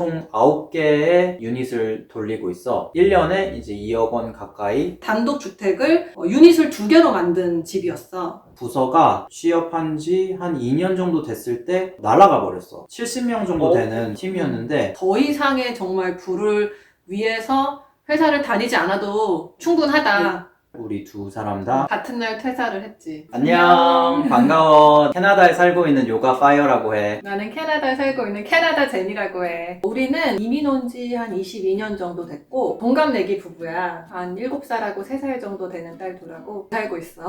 총 9개의 유닛을 돌리고 있어. 1년에 이제 2억 원 가까이. 단독주택을 유닛을 2개로 만든 집이었어. 부서가 취업한 지 한 2년 정도 됐을 때 날아가 버렸어. 70명 정도 되는 팀이었는데 더 이상의 정말 부를 위해서 회사를 다니지 않아도 충분하다. 우리 두 사람 다 같은 날 퇴사를 했지. 안녕, 반가워. 캐나다에 살고 있는 요가 파이어라고 해. 나는 캐나다에 살고 있는 캐나다 제니라고 해. 우리는 이민 온 지 한 22년 정도 됐고 동갑내기 부부야. 한 7살하고 3살 정도 되는 딸 둘하고 살고 있어.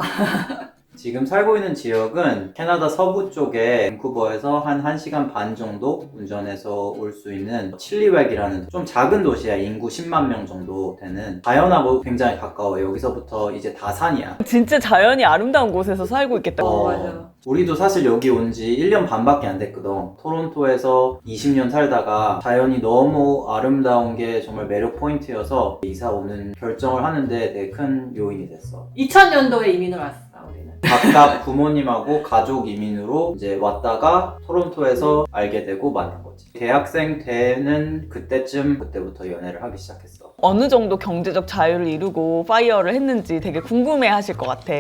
지금 살고 있는 지역은 캐나다 서부 쪽에 밴쿠버에서 한 1시간 반 정도 운전해서 올 수 있는 칠리웩이라는 좀 작은 도시야. 인구 10만 명 정도 되는. 자연하고 굉장히 가까워. 여기서부터 이제 다 산이야. 진짜 자연이 아름다운 곳에서 살고 있겠다. 맞아. 우리도 사실 여기 온 지 1년 반밖에 안 됐거든. 토론토에서 20년 살다가 자연이 너무 아름다운 게 정말 매력 포인트여서 이사 오는 결정을 하는데 되게 큰 요인이 됐어. 2000년도에 이민을 왔어, 우리는. 각각 부모님하고 가족 이민으로 이제 왔다가 토론토에서 알게 되고 만난 거지. 대학생 되는 그때부터 연애를 하기 시작했어. 어느 정도 경제적 자유를 이루고 파이어를 했는지 되게 궁금해 하실 것 같아.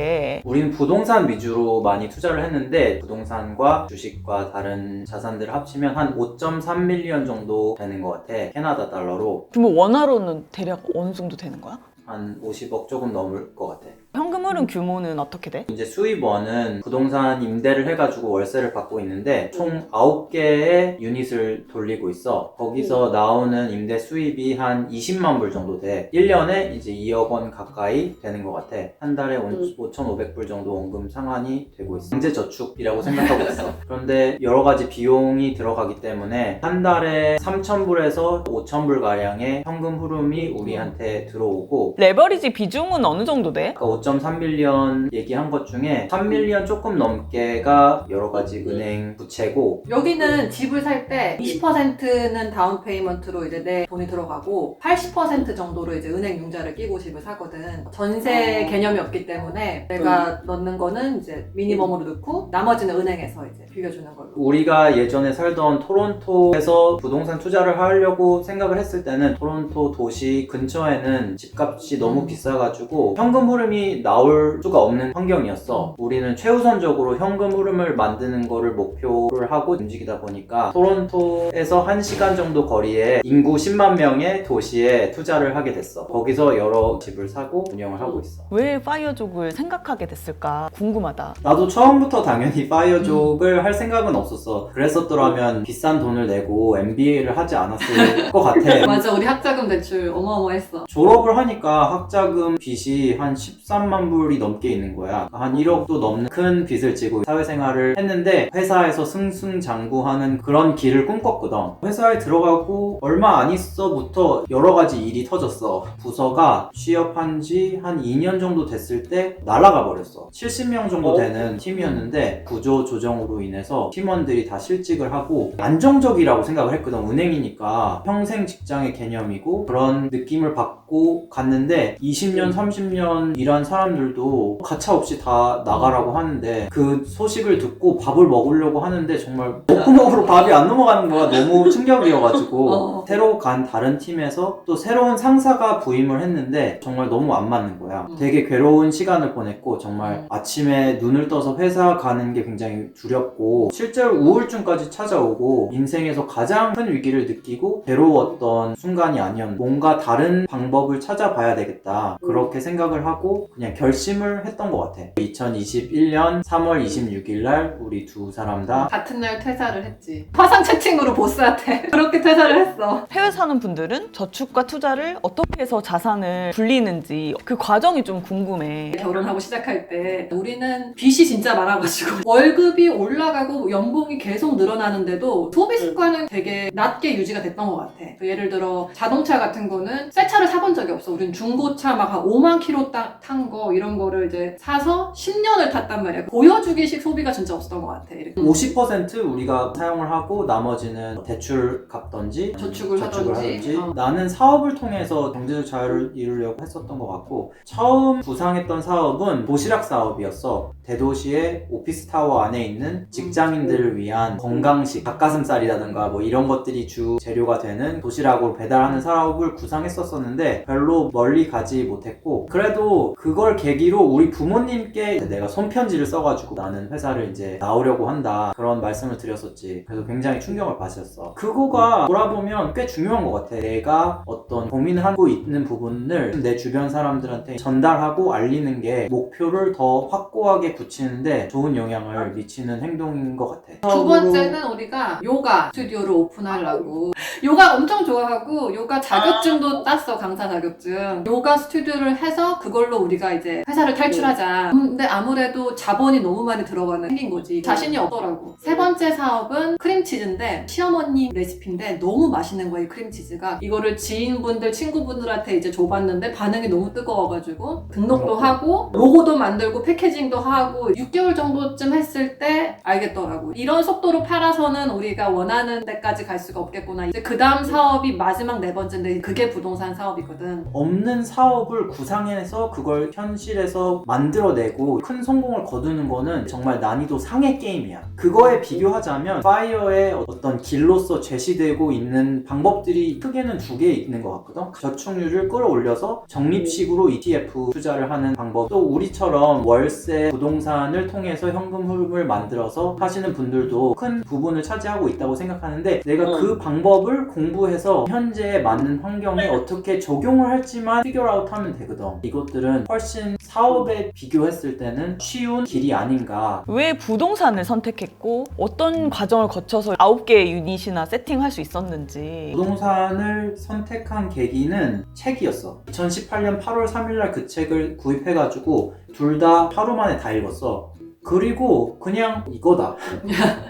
우리는 부동산 위주로 많이 투자를 했는데 부동산과 주식과 다른 자산들을 합치면 한 5.3밀리언 정도 되는 것 같아. 캐나다 달러로. 그러면 원화로는 대략 어느 정도 되는 거야? 한 50억 조금 넘을 것 같아. 현금 흐름 규모는 어떻게 돼? 이제 수입원은 부동산 임대를 해가지고 월세를 받고 있는데 총 9개의 유닛을 돌리고 있어. 거기서 나오는 임대 수입이 한 20만 불 정도 돼. 1년에 이제 2억 원 가까이 되는 것 같아. 한 달에 5,500불 정도 원금 상환이 되고 있어. 경제저축이라고 생각하고 있어. 그런데 여러 가지 비용이 들어가기 때문에 한 달에 3,000불에서 5,000불 가량의 현금 흐름이 우리한테 들어오고 레버리지 비중은 어느 정도 돼? 아까 5.3밀리언 얘기한 것 중에 3밀리언 조금 넘게가 여러 가지 은행 부채고 여기는 집을 살 때 20%는 다운 페이먼트로 이제 내 돈이 들어가고 80% 정도로 이제 은행 융자를 끼고 집을 사거든. 전세 개념이 없기 때문에 내가 넣는 거는 이제 미니멈으로 넣고 나머지는 은행에서 이제 빌려주는 걸로. 우리가 예전에 살던 토론토에서 부동산 투자를 하려고 생각을 했을 때는 토론토 도시 근처에는 집값이 너무 비싸가지고 현금 흐름이 나올 수가 없는 환경이었어. 우리는 최우선적으로 현금 흐름을 만드는 거를 목표를 하고 움직이다 보니까 토론토에서 1시간 정도 거리에 인구 10만 명의 도시에 투자를 하게 됐어. 거기서 여러 집을 사고 운영을 하고 있어. 왜 파이어족을 생각하게 됐을까 궁금하다. 나도 처음부터 당연히 파이어족을 할 생각은 없었어. 그랬었더라면 비싼 돈을 내고 MBA를 하지 않았을 것 같아. 맞아, 우리 학자금 대출 어마어마했어. 졸업을 하니까 학자금 빚이 한 13만 불이 넘게 있는 거야. 한 1억도 넘는 큰 빚을 지고 사회생활을 했는데 회사에서 승승장구하는 그런 길을 꿈꿨거든. 회사에 들어가고 얼마 안 있어부터 여러 가지 일이 터졌어. 부서가 취업한 지 한 2년 정도 됐을 때 날아가 버렸어. 70명 정도 되는 팀이었는데 구조 조정으로 인해서 팀원들이 다 실직을 하고 안정적이라고 생각을 했거든. 은행이니까 평생 직장의 개념이고 그런 느낌을 받고 갔는데 20년 30년 일한 사람들도 가차없이 다 나가라고 하는데 그 소식을 듣고 밥을 먹으려고 하는데 정말 목구멍으로 밥이 안 넘어가는 거가 너무 충격이어가지고 새로 간 다른 팀에서 또 새로운 상사가 부임을 했는데 정말 너무 안 맞는 거야. 되게 괴로운 시간을 보냈고 정말 아침에 눈을 떠서 회사 가는 게 굉장히 두렵고 실제로 우울증까지 찾아오고 인생에서 가장 큰 위기를 느끼고 괴로웠던 순간이 아니었는데 뭔가 다른 방법을 찾아봐야 되겠다 그렇게 생각을 하고 그냥 결심을 했던 것 같아. 2021년 3월 26일 날 우리 두 사람 다 같은 날 퇴사를 했지. 화상 채팅으로 보스한테 그렇게 퇴사를 했어. 해외 사는 분들은 저축과 투자를 어떻게 해서 자산을 불리는지 그 과정이 좀 궁금해. 결혼하고 시작할 때 우리는 빚이 진짜 많아가지고 월급이 올라가고 연봉이 계속 늘어나는데도 소비 습관은 되게 낮게 유지가 됐던 것 같아. 예를 들어 자동차 같은 거는 새 차를 사본 적이 없어. 우린 중고차 막 한 5만 킬로 탄 산 거 이런 거를 이제 사서 10년을 탔단 말이야. 보여주기식 소비가 진짜 없었던 것 같아. 이렇게. 50% 우리가 사용을 하고 나머지는 대출 갚던지 저축을 하던지. 나는 사업을 통해서 경제적 자유를 이루려고 했었던 것 같고 처음 구상했던 사업은 도시락 사업이었어. 대도시의 오피스타워 안에 있는 직장인들을 위한 건강식 닭가슴살이라든가 뭐 이런 것들이 주 재료가 되는 도시락으로 배달하는 사업을 구상했었었는데 별로 멀리 가지 못했고 그래도 그걸 계기로 우리 부모님께 내가 손편지를 써가지고 나는 회사를 이제 나오려고 한다 그런 말씀을 드렸었지. 그래서 굉장히 충격을 받으셨어. 그거가 돌아보면 꽤 중요한 것 같아. 내가 어떤 고민을 하고 있는 부분을 내 주변 사람들한테 전달하고 알리는 게 목표를 더 확고하게 굳히는데 좋은 영향을 미치는 행동인 것 같아. 두 번째는 우리가 요가 스튜디오를 오픈하려고 요가 엄청 좋아하고 요가 자격증도 땄어. 강사 자격증. 요가 스튜디오를 해서 그걸로 우리가 이제 회사를 탈출하자. 근데 아무래도 자본이 너무 많이 들어가는 생긴 거지. 자신이 없더라고. 세 번째 사업은 크림치즈인데 시어머님 레시피인데 너무 맛있는 거야. 이 크림치즈가. 이거를 지인분들 친구분들한테 이제 줘봤는데 반응이 너무 뜨거워가지고 등록도 하고 로고도 만들고 패키징도 하고 6개월 정도쯤 했을 때 알겠더라고. 이런 속도로 팔아서는 우리가 원하는 데까지 갈 수가 없겠구나. 이제 그 다음 사업이 마지막 네 번째인데 그게 부동산 사업이거든. 없는 사업을 구상해서 그걸 현실에서 만들어내고 큰 성공을 거두는 거는 정말 난이도 상의 게임이야. 그거에 비교하자면 파이어의 어떤 길로서 제시되고 있는 방법들이 크게는 두 개 있는 것 같거든. 저축률을 끌어올려서 적립식으로 ETF 투자를 하는 방법, 또 우리처럼 월세 부동산을 통해서 현금 흐름을 만들어서 하시는 분들도 큰 부분을 차지하고 있다고 생각하는데 내가 그 방법을 공부해서 현재에 맞는 환경에 어떻게 적용을 할지만 피규어아웃 하면 되거든. 이것들은 훨씬 사업에 비교했을 때는 쉬운 길이 아닌가. 왜 부동산을 선택했고 어떤 과정을 거쳐서 9개의 유닛이나 세팅할 수 있었는지. 부동산을 선택한 계기는 책이었어. 2018년 8월 3일날 그 책을 구입해가지고 둘 다 하루 만에 다 읽었어. 그리고 그냥 이거다.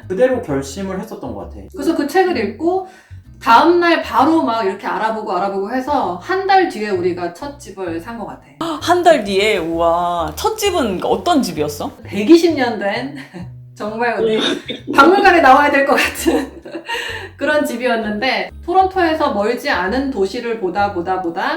그대로 결심을 했었던 것 같아. 그래서 그 책을 읽고 다음날 바로 막 이렇게 알아보고 해서 한 달 뒤에 우리가 첫 집을 산 것 같아. 한 달 뒤에 우와 첫 집은 어떤 집이었어? 120년 된 정말 어디 박물관에 나와야 될 것 같은 그런 집이었는데 토론토에서 멀지 않은 도시를 보다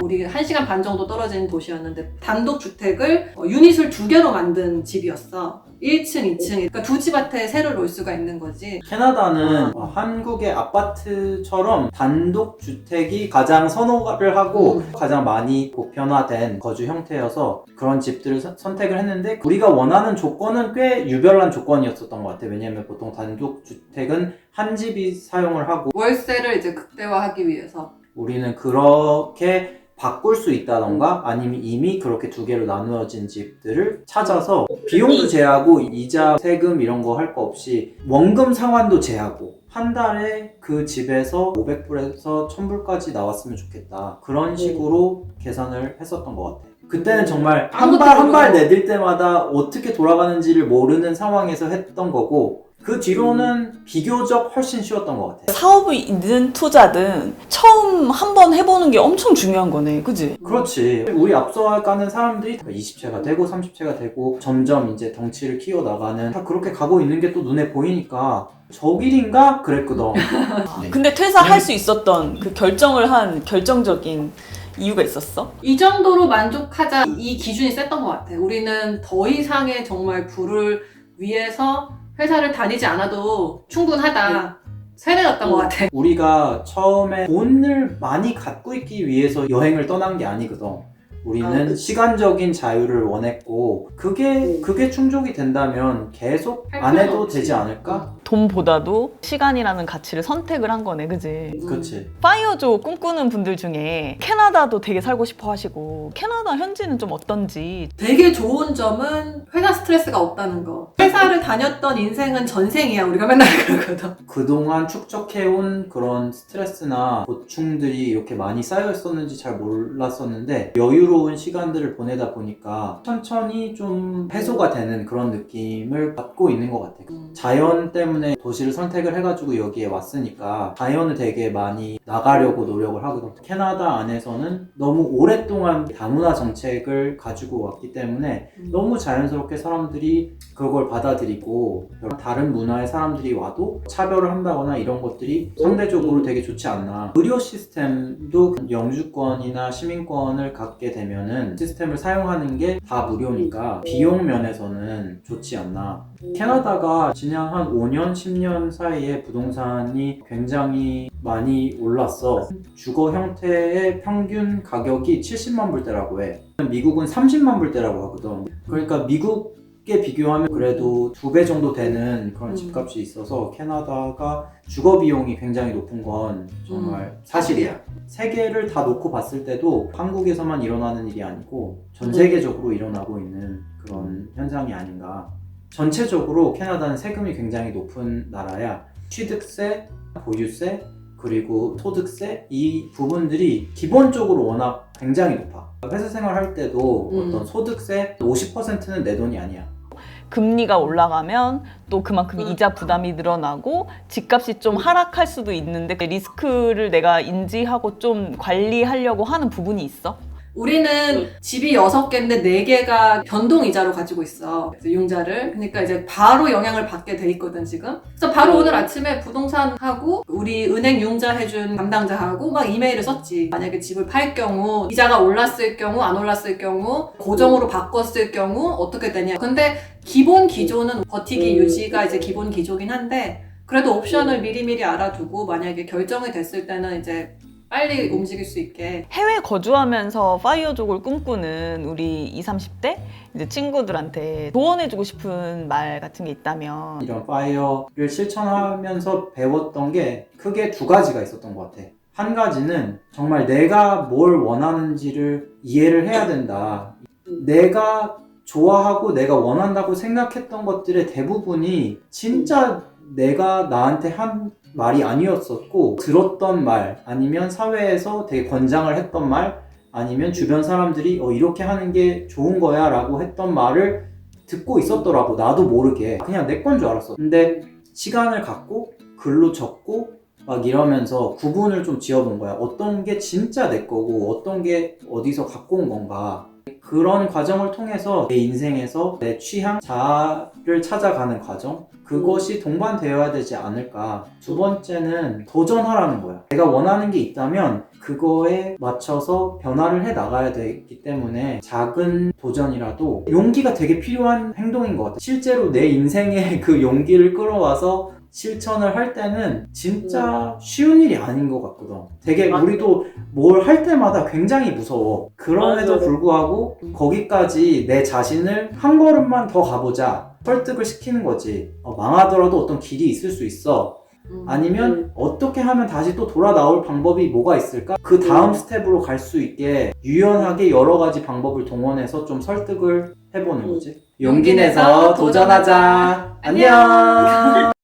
우리 1시간 반 정도 떨어진 도시였는데 단독주택을 유닛을 2개로 만든 집이었어. 1층, 2층. 그러니까 두 집한테 새를 놓을 수가 있는 거지. 캐나다는 한국의 아파트처럼 단독주택이 가장 선호를 하고 가장 많이 보편화된 거주 형태여서 그런 집들을 선택을 했는데 우리가 원하는 조건은 꽤 유별난 조건이었었던 것 같아요. 왜냐하면 보통 단독주택은 한 집이 사용을 하고 월세를 이제 극대화하기 위해서. 우리는 그렇게 바꿀 수 있다던가 아니면 이미 그렇게 두 개로 나누어진 집들을 찾아서 비용도 제하고 이자, 세금 이런 거 할 거 없이 원금 상환도 제하고 한 달에 그 집에서 500불에서 1000불까지 나왔으면 좋겠다. 그런 식으로 계산을 했었던 것 같아요. 그때는 정말 한 발 내딜 때마다 어떻게 돌아가는지를 모르는 상황에서 했던 거고 그 뒤로는 비교적 훨씬 쉬웠던 것 같아요. 사업이든 투자든 처음 한번 해보는 게 엄청 중요한 거네, 그지? 그렇지. 우리 앞서 가는 사람들이 20채가 되고 30채가 되고 점점 이제 덩치를 키워나가는 다 그렇게 가고 있는 게 또 눈에 보이니까 저 길인가? 그랬거든. 네. 근데 퇴사할 수 있었던 그 결정을 한 결정적인 이유가 있었어? 이 정도로 만족하자 이 기준이 셌던 것 같아. 우리는 더 이상의 정말 부를 위해서 회사를 다니지 않아도 충분하다. 세뇌였던 것 같아. 우리가 처음에 돈을 많이 갖고 있기 위해서 여행을 떠난 게 아니거든. 우리는 시간적인 자유를 원했고 그게 충족이 된다면 계속 안 해도 되지 않을까? 돈보다도 시간이라는 가치를 선택을 한 거네, 그지? 그렇지. 파이어족 꿈꾸는 분들 중에 캐나다도 되게 살고 싶어 하시고 캐나다 현지는 좀 어떤지. 되게 좋은 점은 회사 스트레스가 없다는 거. 회사를 다녔던 인생은 전생이야. 우리가 맨날 그러거든. 그동안 축적해온 그런 스트레스나 고충들이 이렇게 많이 쌓여 있었는지 잘 몰랐었는데 여유로운 시간들을 보내다 보니까 천천히 좀 해소가 되는 그런 느낌을 받고 있는 것 같아요. 자연 때문에 때문에 도시를 선택을 해가지고 여기에 왔으니까 자연을 되게 많이 나가려고 노력을 하거든. 캐나다 안에서는 너무 오랫동안 다문화 정책을 가지고 왔기 때문에 너무 자연스럽게 사람들이 그걸 받아들이고 다른 문화의 사람들이 와도 차별을 한다거나 이런 것들이 상대적으로 되게 좋지 않나. 의료 시스템도 영주권이나 시민권을 갖게 되면은 시스템을 사용하는 게 다 무료니까 비용 면에서는 좋지 않나. 캐나다가 지난 한 5년, 10년 사이에 부동산이 굉장히 많이 올랐어. 주거 형태의 평균 가격이 70만 불대라고 해. 미국은 30만 불대라고 하거든. 그러니까 미국에 비교하면 그래도 2배 정도 되는 그런 집값이 있어서 캐나다가 주거 비용이 굉장히 높은 건 정말 사실이야. 세계를 다 놓고 봤을 때도 한국에서만 일어나는 일이 아니고 전 세계적으로 일어나고 있는 그런 현상이 아닌가. 전체적으로 캐나다는 세금이 굉장히 높은 나라야. 취득세, 보유세, 그리고 소득세 이 부분들이 기본적으로 워낙 굉장히 높아. 회사 생활할 때도 어떤 소득세 50%는 내 돈이 아니야. 금리가 올라가면 또 그만큼 이자 부담이 늘어나고 집값이 좀 하락할 수도 있는데 리스크를 내가 인지하고 좀 관리하려고 하는 부분이 있어? 우리는 집이 6개인데 4개가 변동이자로 가지고 있어. 그래서 융자를. 그러니까 이제 바로 영향을 받게 돼 있거든, 지금. 그래서 바로 오늘 아침에 부동산하고 우리 은행 융자 해준 담당자하고 막 이메일을 썼지. 만약에 집을 팔 경우, 이자가 올랐을 경우, 안 올랐을 경우, 고정으로 바꿨을 경우 어떻게 되냐. 근데 기본 기조는 버티기 유지가 이제 기본 기조긴 한데 그래도 옵션을 미리미리 알아두고 만약에 결정이 됐을 때는 이제 빨리 움직일 수 있게. 해외 거주하면서 파이어족을 꿈꾸는 우리 20, 30대 이제 친구들한테 조언해주고 싶은 말 같은 게 있다면 이런 파이어를 실천하면서 배웠던 게 크게 2가지가 있었던 것 같아. 한 가지는 정말 내가 뭘 원하는지를 이해를 해야 된다. 내가 좋아하고 내가 원한다고 생각했던 것들의 대부분이 진짜 내가 나한테 한 말이 아니었었고 들었던 말 아니면 사회에서 되게 권장을 했던 말 아니면 주변 사람들이 이렇게 하는 게 좋은 거야 라고 했던 말을 듣고 있었더라고. 나도 모르게 그냥 내 건 줄 알았어. 근데 시간을 갖고 글로 적고 막 이러면서 구분을 좀 지어본 거야. 어떤 게 진짜 내 거고 어떤 게 어디서 갖고 온 건가. 그런 과정을 통해서 내 인생에서 내 취향, 자아를 찾아가는 과정, 그것이 동반되어야 되지 않을까. 2번째는 도전하라는 거야. 내가 원하는 게 있다면 그거에 맞춰서 변화를 해 나가야 되기 때문에 작은 도전이라도 용기가 되게 필요한 행동인 것 같아. 실제로 내 인생에 그 용기를 끌어와서 실천을 할 때는 진짜 쉬운 일이 아닌 것 같거든. 되게 우리도 뭘 할 때마다 굉장히 무서워. 그럼에도 불구하고 거기까지 내 자신을 한 걸음만 더 가보자 설득을 시키는 거지. 망하더라도 어떤 길이 있을 수 있어. 아니면 어떻게 하면 다시 또 돌아 나올 방법이 뭐가 있을까? 그 다음 스텝으로 갈 수 있게 유연하게 여러 가지 방법을 동원해서 좀 설득을 해보는 거지. 용기 내서 도전하자. 안녕.